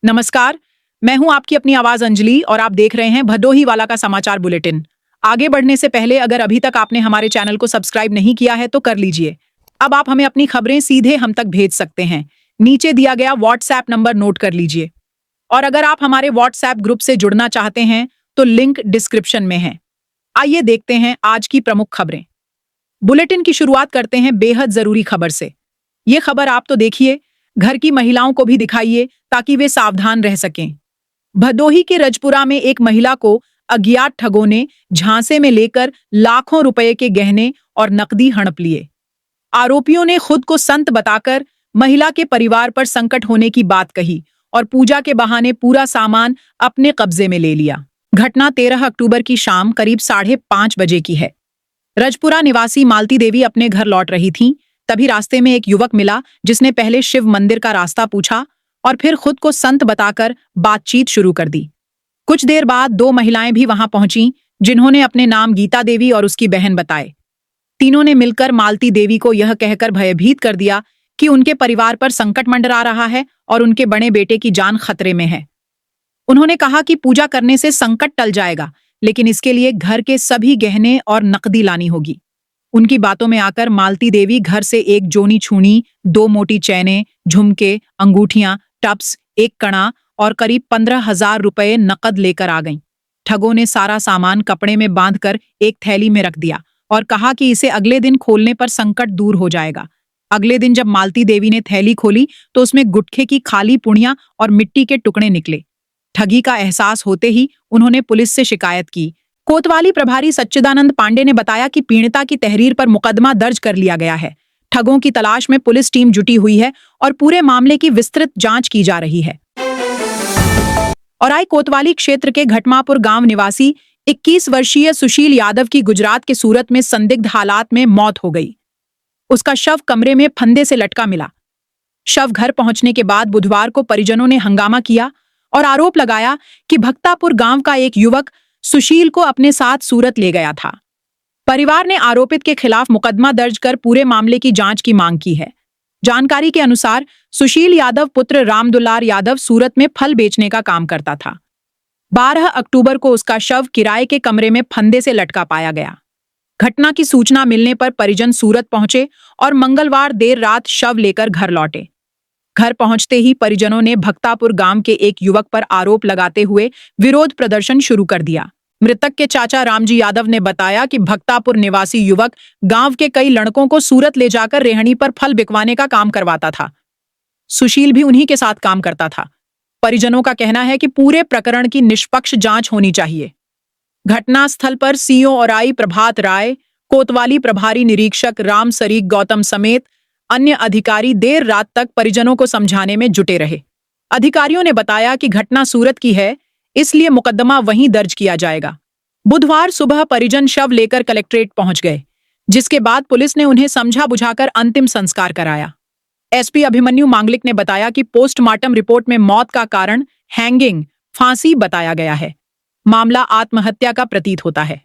नमस्कार। मैं हूं आपकी अपनी आवाज अंजलि और आप देख रहे हैं भदोही वाला का समाचार बुलेटिन। आगे बढ़ने से पहले अगर अभी तक आपने हमारे चैनल को सब्सक्राइब नहीं किया है तो कर लीजिए। अब आप हमें अपनी खबरें सीधे हम तक भेज सकते हैं। नीचे दिया गया व्हाट्सएप नंबर नोट कर लीजिए। और अगर आप हमारे व्हाट्सएप ग्रुप से जुड़ना चाहते हैं तो लिंक डिस्क्रिप्शन में है। आइए देखते हैं आज की प्रमुख खबरें। बुलेटिन की शुरुआत करते हैं बेहद जरूरी खबर से। ये खबर आप तो देखिए, घर की महिलाओं को भी दिखाइए ताकि वे सावधान रह सकें। भदोही के रजपुरा में एक महिला को अज्ञात ठगों ने झांसे में लेकर लाखों रुपए के गहने और नकदी हड़प लिए। आरोपियों ने खुद को संत बताकर महिला के परिवार पर संकट होने की बात कही और पूजा के बहाने पूरा सामान अपने कब्जे में ले लिया। घटना 13 अक्टूबर की शाम करीब 5:30 बजे की है। रजपुरा निवासी मालती देवी अपने घर लौट रही थीं, तभी रास्ते में एक युवक मिला जिसने पहले शिव मंदिर का रास्ता पूछा और फिर खुद को संत बताकर बातचीत शुरू कर दी। कुछ देर बाद 2 महिलाएं भी वहां पहुंची जिन्होंने अपने नाम गीता देवी और उसकी बहन बताए। तीनों ने मिलकर मालती देवी को यह कहकर भयभीत कर दिया कि उनके परिवार पर संकट मंडरा रहा है और उनके बड़े बेटे की जान खतरे में है। उन्होंने कहा कि पूजा करने से संकट टल जाएगा, लेकिन इसके लिए घर के सभी गहने और नकदी लानी होगी। उनकी बातों में आकर मालती देवी घर से एक जोनी छूनी, 2 मोटी चैनें, झुमके, अंगूठियां, टप्स, एक कड़ा और करीब 15,000 रुपए नकद लेकर आ गईं। ठगों ने सारा सामान कपड़े में बांधकर एक थैली में रख दिया और कहा कि इसे अगले दिन खोलने पर संकट दूर हो जाएगा। अगले दिन जब मालती देवी ने थैली खोली तो उसमें गुटखे की खाली पुड़ियां और मिट्टी के टुकड़े निकले। ठगी का एहसास होते ही उन्होंने पुलिस से शिकायत की। कोतवाली प्रभारी सच्चिदानंद पांडे ने बताया कि पीड़िता की तहरीर पर मुकदमा दर्ज कर लिया गया है। ठगों की तलाश में पुलिस टीम जुटी हुई है और पूरे मामले की विस्तृत जांच की जा रही है। और आई कोतवाली क्षेत्र के घटमापुर गांव निवासी 21 वर्षीय सुशील यादव की गुजरात के सूरत में संदिग्ध हालात में मौत हो गई। उसका शव कमरे में फंदे से लटका मिला। शव घर पहुंचने के बाद बुधवार को परिजनों ने हंगामा किया और आरोप लगाया कि भक्तापुर गांव का एक युवक सुशील को अपने साथ सूरत ले गया था। परिवार ने आरोपित के खिलाफ मुकदमा दर्ज कर पूरे मामले की जांच की मांग की है। जानकारी के अनुसार सुशील यादव पुत्र रामदुलार यादव सूरत में फल बेचने का काम करता था। 12 अक्टूबर को उसका शव किराए के कमरे में फंदे से लटका पाया गया। घटना की सूचना मिलने पर परिजन सूरत पहुंचे और मंगलवार देर रात शव लेकर घर लौटे। घर पहुंचते ही परिजनों ने भक्तापुर गांव के एक युवक पर आरोप लगाते हुए विरोध प्रदर्शन शुरू कर दिया। मृतक के चाचा रामजी यादव ने बताया कि भक्तापुर निवासी युवक गांव के कई लड़कों को सूरत ले जाकर रेहड़ी पर फल बिकवाने का काम करवाता था। सुशील भी उन्हीं के साथ काम करता था। परिजनों का कहना है कि पूरे प्रकरण की निष्पक्ष जांच होनी चाहिए। घटनास्थल पर सीओ और आई प्रभात राय, कोतवाली प्रभारी निरीक्षक राम सरीक गौतम समेत अन्य अधिकारी देर रात तक परिजनों को समझाने में जुटे रहे। अधिकारियों ने बताया कि घटना सूरत की है, इसलिए मुकदमा वहीं दर्ज किया जाएगा। बुधवार सुबह परिजन शव लेकर कलेक्ट्रेट पहुंच गए, जिसके बाद पुलिस ने उन्हें समझा बुझाकर अंतिम संस्कार कराया। एसपी अभिमन्यु मांगलिक ने बताया कि पोस्टमार्टम रिपोर्ट में मौत का कारण हैंगिंग, फांसी बताया गया है। मामला आत्महत्या का प्रतीत होता है।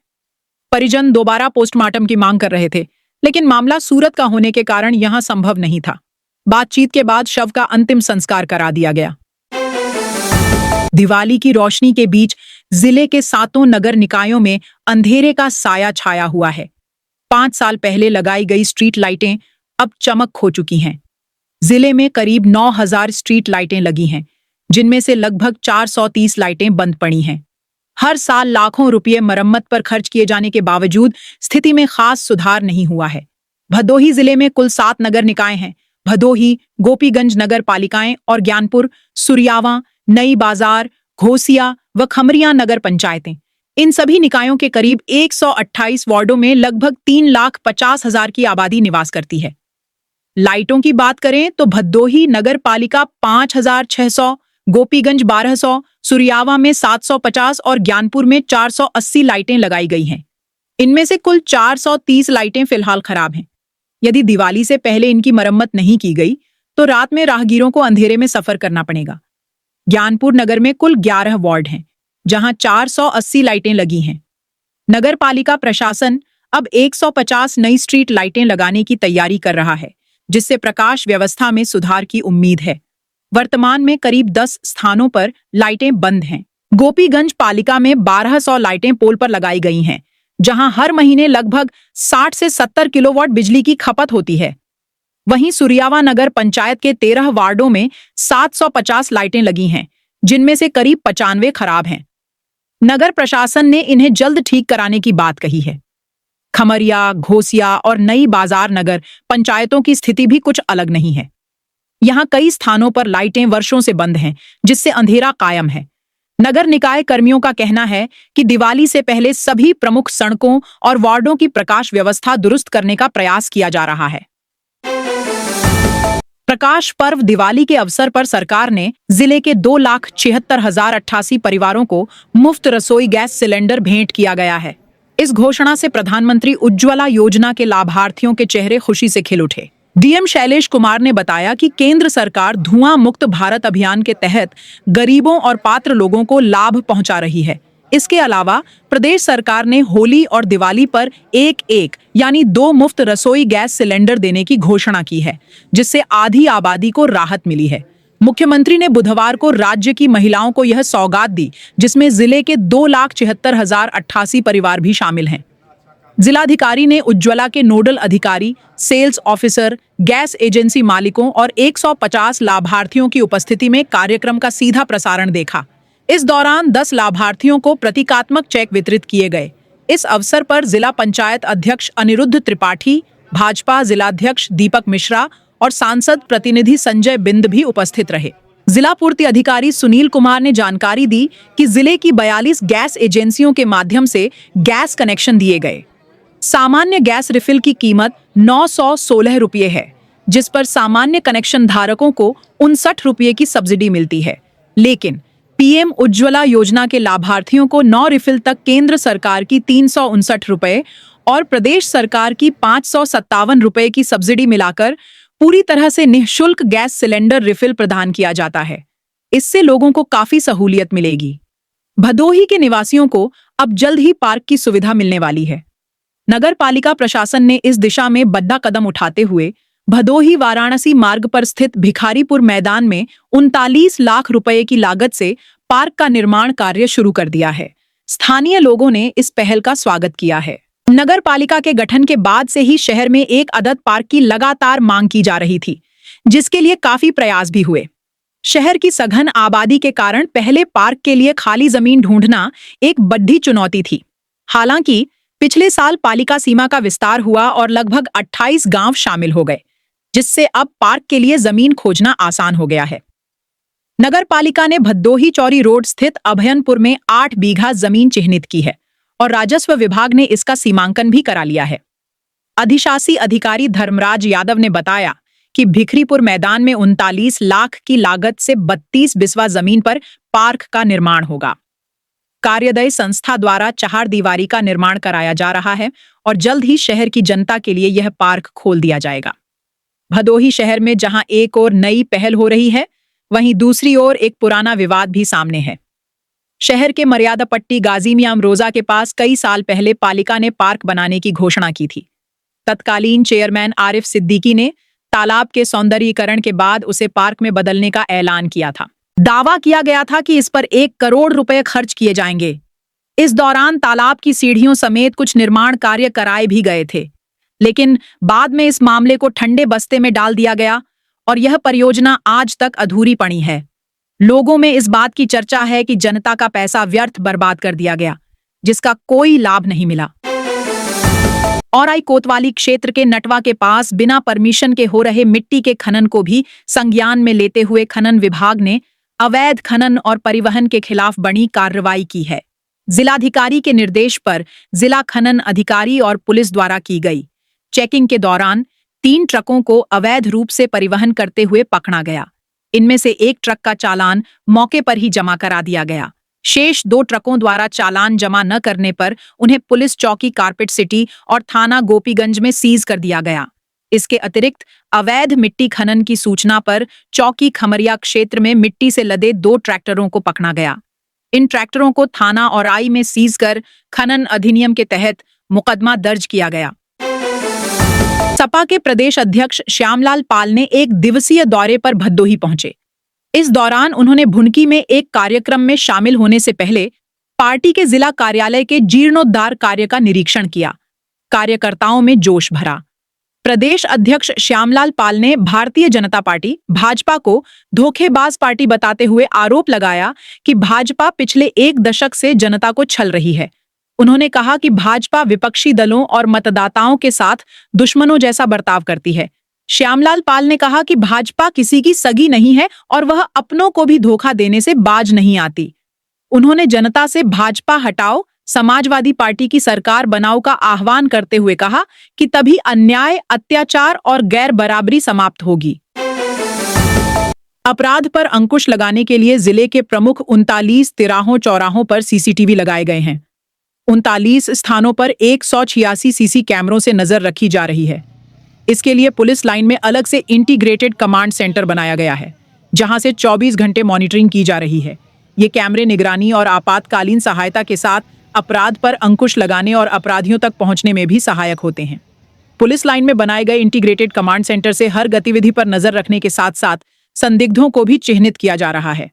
परिजन दोबारा पोस्टमार्टम की मांग कर रहे थे, लेकिन मामला सूरत का होने के कारण यहां संभव नहीं था। बातचीत के बाद शव का अंतिम संस्कार करा दिया गया। दिवाली की रोशनी के बीच जिले के 7 नगर निकायों में अंधेरे का साया छाया हुआ है। 5 साल पहले लगाई गई स्ट्रीट लाइटें अब चमक खो चुकी हैं। जिले में करीब 9,000 स्ट्रीट लाइटें लगी हैं, जिनमें से लगभग 430 लाइटें बंद पड़ी हैं। हर साल लाखों रुपये मरम्मत पर खर्च किए जाने के बावजूद स्थिति में खास सुधार नहीं हुआ है। भदोही जिले में कुल 7 नगर निकाय हैं। भदोही, गोपीगंज नगर पालिकाएं और ज्ञानपुर, सुरियावा, नई बाजार, घोसिया व खमरिया नगर पंचायतें। इन सभी निकायों के करीब 128 वार्डों में लगभग 3,50,000 की आबादी निवास करती है। लाइटों की बात करें तो भदोही नगर पालिका 5,600, गोपीगंज 1,200, सुरियावा में 750 और ज्ञानपुर में 480 लाइटें लगाई गई हैं। इनमें से कुल 430 लाइटें फिलहाल खराब हैं। यदि दिवाली से पहले इनकी मरम्मत नहीं की गई तो रात में राहगीरों को अंधेरे में सफर करना पड़ेगा। ज्ञानपुर नगर में कुल 11 वार्ड हैं, जहां 480 लाइटें लगी हैं। नगर पालिका प्रशासन अब 150 नई स्ट्रीट लाइटें लगाने की तैयारी कर रहा है, जिससे प्रकाश व्यवस्था में सुधार की उम्मीद है। वर्तमान में करीब 10 स्थानों पर लाइटें बंद हैं। गोपीगंज पालिका में 1200 लाइटें पोल पर लगाई गई हैं, जहां हर महीने लगभग 60 से 70 किलोवाट बिजली की खपत होती है। वहीं सुरियावा नगर पंचायत के 13 वार्डों में 750 लाइटें लगी हैं, जिनमें से करीब 95 खराब हैं। नगर प्रशासन ने इन्हें जल्द ठीक कराने की बात कही है। खमरिया, घोसिया और नई बाजार नगर पंचायतों की स्थिति भी कुछ अलग नहीं है। यहाँ कई स्थानों पर लाइटें वर्षों से बंद हैं, जिससे अंधेरा कायम है। नगर निकाय कर्मियों का कहना है कि दिवाली से पहले सभी प्रमुख सड़कों और वार्डों की प्रकाश व्यवस्था दुरुस्त करने का प्रयास किया जा रहा है। प्रकाश पर्व दिवाली के अवसर पर सरकार ने जिले के 2,76,088 परिवारों को मुफ्त रसोई गैस सिलेंडर भेंट किया गया है। इस घोषणा से प्रधानमंत्री उज्ज्वला योजना के लाभार्थियों के चेहरे खुशी से खिल उठे। डीएम शैलेश कुमार ने बताया कि केंद्र सरकार धुआं मुक्त भारत अभियान के तहत गरीबों और पात्र लोगों को लाभ पहुंचा रही है। इसके अलावा प्रदेश सरकार ने होली और दिवाली पर एक यानी 2 मुफ्त रसोई गैस सिलेंडर देने की घोषणा की है, जिससे आधी आबादी को राहत मिली है। मुख्यमंत्री ने बुधवार को राज्य की महिलाओं को यह सौगात दी, जिसमें जिले के 2,76,088 परिवार भी शामिल हैं। जिलाधिकारी ने उज्ज्वला के नोडल अधिकारी, सेल्स ऑफिसर, गैस एजेंसी मालिकों और 150 लाभार्थियों की उपस्थिति में कार्यक्रम का सीधा प्रसारण देखा। इस दौरान 10 लाभार्थियों को प्रतीकात्मक चेक वितरित किए गए। इस अवसर पर जिला पंचायत अध्यक्ष अनिरुद्ध त्रिपाठी, भाजपा जिलाध्यक्ष दीपक मिश्रा और सांसद प्रतिनिधि संजय बिंद भी उपस्थित रहे। जिला पूर्ति अधिकारी सुनील कुमार ने जानकारी दी कि जिले की 42 गैस एजेंसियों के माध्यम से गैस कनेक्शन दिए गए। सामान्य गैस रिफिल की कीमत 916 रुपये है, जिस पर सामान्य कनेक्शन धारकों को 59 रुपये की सब्सिडी मिलती है। लेकिन पीएम उज्ज्वला योजना के लाभार्थियों को 9 रिफिल तक केंद्र सरकार की 359 रुपये और प्रदेश सरकार की 557 रुपये की सब्सिडी मिलाकर पूरी तरह से निःशुल्क गैस सिलेंडर रिफिल प्रदान किया जाता है। इससे लोगों को काफी सहूलियत मिलेगी। भदोही के निवासियों को अब जल्द ही पार्क की सुविधा मिलने वाली है। नगर पालिका प्रशासन ने इस दिशा में बड़ा कदम उठाते हुए भदोही वाराणसी मार्ग पर स्थित भिखारीपुर मैदान में 39 लाख रुपए की लागत से पार्क का निर्माण कार्य शुरू कर दिया है। स्थानीय लोगों ने इस पहल का स्वागत किया है। नगर पालिका के गठन के बाद से ही शहर में एक अदद पार्क की लगातार मांग की जा रही थी, जिसके लिए काफी प्रयास भी हुए। शहर की सघन आबादी के कारण पहले पार्क के लिए खाली जमीन ढूंढना एक बड़ी चुनौती थी। हालांकि पिछले साल पालिका सीमा का विस्तार हुआ और लगभग 28 गांव शामिल हो गए, जिससे अब पार्क के लिए जमीन खोजना आसान हो गया है। नगर पालिका ने भदोही चौरी रोड स्थित अभयनपुर में 8 बीघा जमीन चिन्हित की है और राजस्व विभाग ने इसका सीमांकन भी करा लिया है। अधिशासी अधिकारी धर्मराज यादव ने बताया कि भिखरीपुर मैदान में 39 लाख की लागत से 32 बिस्वा जमीन पर पार्क का निर्माण होगा। कार्यदायी संस्था द्वारा 4 दीवारी का निर्माण कराया जा रहा है और जल्द ही शहर की जनता के लिए यह पार्क खोल दिया जाएगा। भदोही शहर में जहां एक ओर नई पहल हो रही है, वहीं दूसरी ओर एक पुराना विवाद भी सामने है। शहर के मर्यादा पट्टी गाजी मियां अमरोजा के पास कई साल पहले पालिका ने पार्क बनाने की घोषणा की थी। तत्कालीन चेयरमैन आरिफ सिद्दीकी ने तालाब के सौंदर्यीकरण के बाद उसे पार्क में बदलने का ऐलान किया था। दावा किया गया था कि इस पर 1 करोड़ रुपए खर्च किए जाएंगे। इस दौरान तालाब की सीढ़ियों समेत कुछ निर्माण कार्य कराए भी गए थे, लेकिन बाद में इस मामले को ठंडे बस्ते में डाल दिया गया और यह परियोजना आज तक अधूरी पड़ी है। लोगों में इस बात की चर्चा है कि जनता का पैसा व्यर्थ बर्बाद कर दिया गया, जिसका कोई लाभ नहीं मिला। औराई कोतवाली क्षेत्र के नटवा के पास बिना परमिशन के हो रहे मिट्टी के खनन को भी संज्ञान में लेते हुए खनन विभाग ने अवैध खनन और परिवहन के खिलाफ बड़ी कार्रवाई की है। जिलाधिकारी के निर्देश पर जिला खनन अधिकारी और पुलिस द्वारा की गई चेकिंग के दौरान 3 ट्रकों को अवैध रूप से परिवहन करते हुए पकड़ा गया। इनमें से एक ट्रक का चालान मौके पर ही जमा करा दिया गया। शेष 2 ट्रकों द्वारा चालान जमा न करने पर उन्हें पुलिस चौकी कारपेट सिटी और थाना गोपीगंज में सीज कर दिया गया। इसके अतिरिक्त अवैध मिट्टी खनन की सूचना पर चौकी खमरिया क्षेत्र में मिट्टी से लदे 2 ट्रैक्टरों को पकड़ा गया। इन ट्रैक्टरों को थाना औराई में सीज कर खनन अधिनियम के तहत मुकदमा दर्ज किया गया। सपा के प्रदेश अध्यक्ष श्यामलाल पाल ने 1 दिवसीय दौरे पर भदोही पहुंचे। इस दौरान उन्होंने भुनकी में एक कार्यक्रम में शामिल होने से पहले पार्टी के जिला कार्यालय के जीर्णोद्धार कार्य का निरीक्षण किया। कार्यकर्ताओं में जोश भरा। प्रदेश अध्यक्ष श्यामलाल पाल ने भारतीय जनता पार्टी भाजपा को धोखेबाज पार्टी बताते हुए आरोप लगाया कि भाजपा पिछले 1 दशक से जनता को छल रही है। उन्होंने कहा कि भाजपा विपक्षी दलों और मतदाताओं के साथ दुश्मनों जैसा बर्ताव करती है। श्यामलाल पाल ने कहा कि भाजपा किसी की सगी नहीं है और वह अपनों को भी धोखा देने से बाज नहीं आती। उन्होंने जनता से भाजपा हटाओ, समाजवादी पार्टी की सरकार बनाओ का आह्वान करते हुए कहा कि तभी अन्याय, अत्याचार और गैर बराबरी समाप्त होगी। अपराध पर अंकुश लगाने के लिए जिले के प्रमुख 39 तिराहों चौराहों पर सीसीटीवी लगाए गए हैं। 39 स्थानों पर 186 सीसी कैमरों से नजर रखी जा रही है। इसके लिए पुलिस लाइन में अलग से इंटीग्रेटेड कमांड सेंटर बनाया गया है, जहां से 24 घंटे मॉनिटरिंग की जा रही है। ये कैमरे निगरानी और आपातकालीन सहायता के साथ अपराध पर अंकुश लगाने और अपराधियों तक पहुंचने में भी सहायक होते हैं। पुलिस लाइन में बनाए गए इंटीग्रेटेड कमांड सेंटर से हर गतिविधि पर नजर रखने के साथ साथ संदिग्धों को भी चिह्नित किया जा रहा है।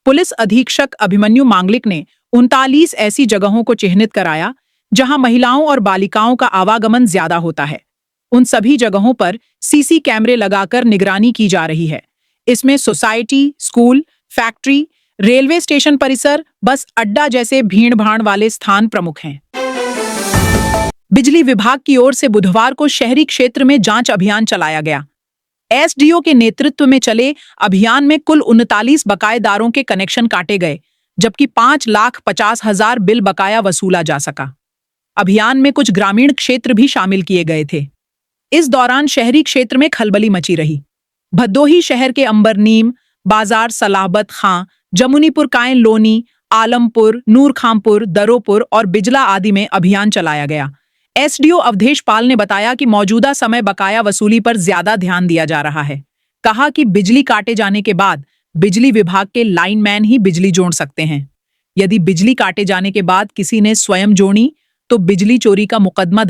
पुलिस अधीक्षक अभिमन्यु मांगलिक ने 39 ऐसी जगहों को चिह्नित कराया जहां महिलाओं और बालिकाओं का आवागमन ज्यादा होता है। उन सभी जगहों पर सीसी कैमरे लगाकर निगरानी की जा रही है। इसमें society, school, factory, railway station परिसर, बस अड्डा जैसे भीड़-भाड़ वाले स्थान प्रमुख हैं। बिजली विभाग की ओर से बुधवार को शहरी क्षेत्र में जांच अभियान चलाया गया। एसडीओ के नेतृत्व में चले अभियान में कुल 39 बकायेदारों के कनेक्शन काटे गए, जबकि 5,50,000 बिल बकाया वसूला जा सका। अभियान में कुछ ग्रामीण क्षेत्र भी शामिल किए गए थे। इस दौरान शहरी क्षेत्र में खलबली मची रही। भदोही शहर के अंबरनीम, बाजार सलाहबत खां, जमुनीपुर कायन लोनी, आलमपुर, नूरखामपुर, दरोपुर और बिजला आदि में अभियान चलाया गया। एसडीओ अवधेश पाल ने बताया कि मौजूदा समय बकाया वसूली पर ज्यादा ध्यान दिया जा रहा है। कहा कि बिजली काटे जाने के बाद बिजली विभाग के लाइनमैन ही बिजली जोड़ सकते हैं। यदि बिजली काटे जाने के बाद किसी ने स्वयं जोड़ी तो बिजली चोरी का मुकदमा